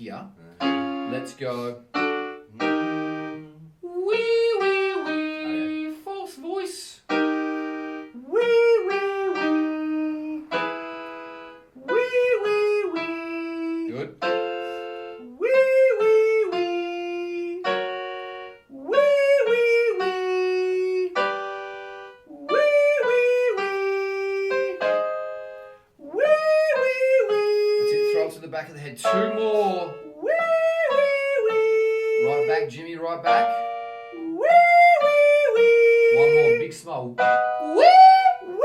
here. Let's go. Wee, wee, wee. False voice. Wee, wee, wee. Wee, wee, wee. Good. Wee, wee, wee. Wee, wee, wee. Wee, wee, wee. Wee, wee, wee. That's it. Throw it to the back of the head. 2 more. Wee, wee, wee. Right back, Jimmy. Right back. Wee, wee, wee. One more. Big smile. Wee, wee,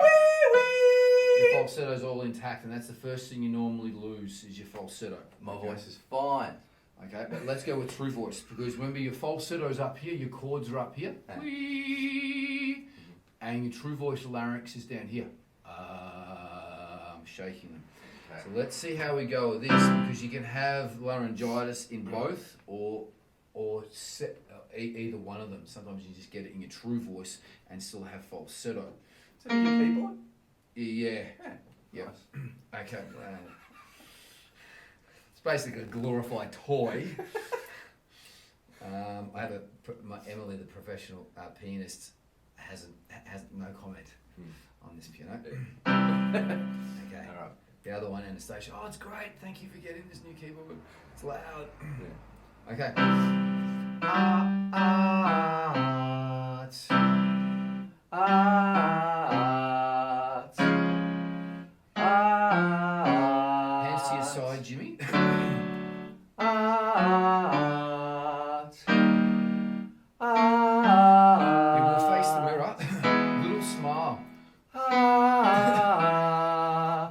wee, wee. Your falsetto's all intact, and that's the first thing you normally lose is your falsetto. My voice is fine. Okay, but let's go with true voice, because remember your falsetto's up here, your chords are up here. Wee. And your true voice larynx is down here. I'm shaking them. Okay. So let's see how we go with this, because you can have laryngitis in both or either one of them. Sometimes you just get it in your true voice and still have falsetto. Is that your keyboard? Yeah. Nice. Okay. It's basically a glorified toy. I have Emily, the professional pianist, has no comment on this piano. Okay. All right. The other one, Anastasia. Oh, it's great. Thank you for getting this new keyboard. It's loud. Yeah. Okay. Hands to your side, Jimmy. You will face the mirror. Little smile.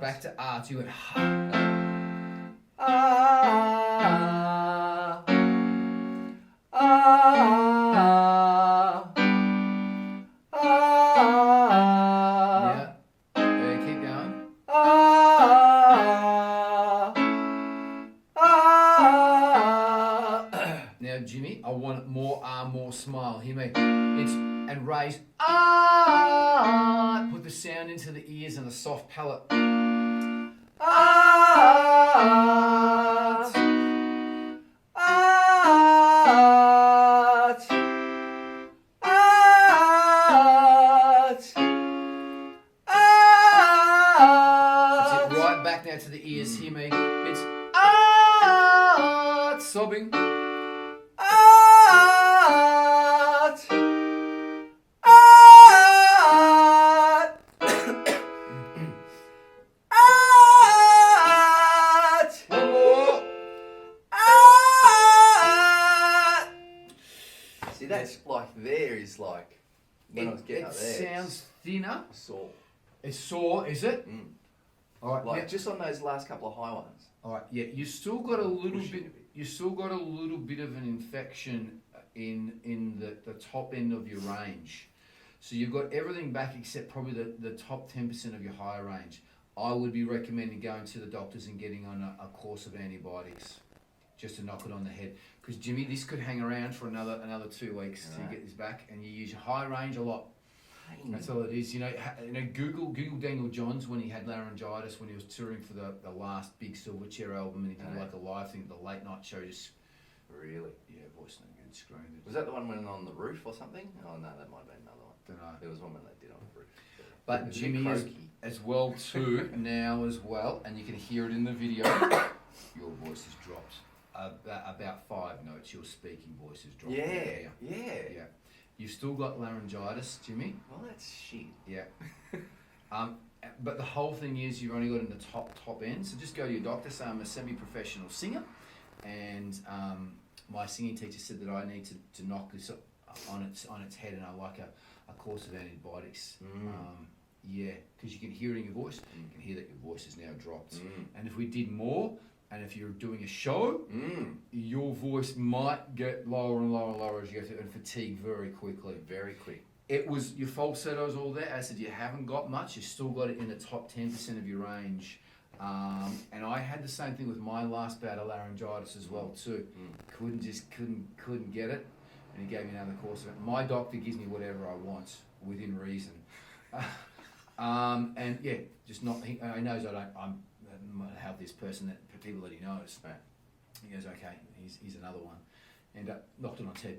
Back to art. You went. Yeah, keep going. Now, Jimmy, I want more smile. Hear me. And raise. Put the sound into the ears and the soft palate. Back now to the ears, hear me. It's sobbing. One more. See, that's like there is like when I was getting up there. It sounds thinner. Sore. It's sore, is it? Mm. All right, Like now, just on those last couple of high ones. all right, yeah. You still got a little Pushing bit. a bit. You still got a little bit of an infection in the top end of your range. So you've got everything back except probably the top 10% of your higher range. I would be recommending going to the doctors and getting on a course of antibiotics just to knock it on the head. Because Jimmy, this could hang around for another 2 weeks to get this back, and you use your high range a lot. That's all it is. You know, Google Daniel Johns when he had laryngitis when he was touring for the last big Silverchair album, and he did like a live thing, the late night show. Just Really? yeah, voice no good, screamed. Was that the one when on the roof or something? Oh no, that might have been another one. Don't know. There was one when they did on the roof. But It was a bit Jimmy is croaky. as well too now as well, and you can hear it in the video. Your voice has dropped about 5 notes. Your speaking voice has dropped. Yeah. Yeah. You've still got laryngitis, Jimmy. Well, that's shit. Yeah. But the whole thing is you've only got in the top end. So just go to your doctor. Say I'm a semi-professional singer, and my singing teacher said that I need to knock this on its head, and I like a course of antibiotics. Yeah, because you can hear it in your voice. You can hear that your voice is now dropped. And if we did more, and if you're doing a show, your voice might get lower and lower and lower as you go through and fatigue very quickly. Very quick. It was your falsetto's all there. As I said, you haven't got much. You still got it in the top 10% of your range. And I had the same thing with my last bout of laryngitis as well too. Couldn't get it, and he gave me another course of it. My doctor gives me whatever I want within reason. And yeah, just not. He knows I'm a healthiest person that people that he knows. Right. He goes, okay, here's another one. End up knocked it on its head.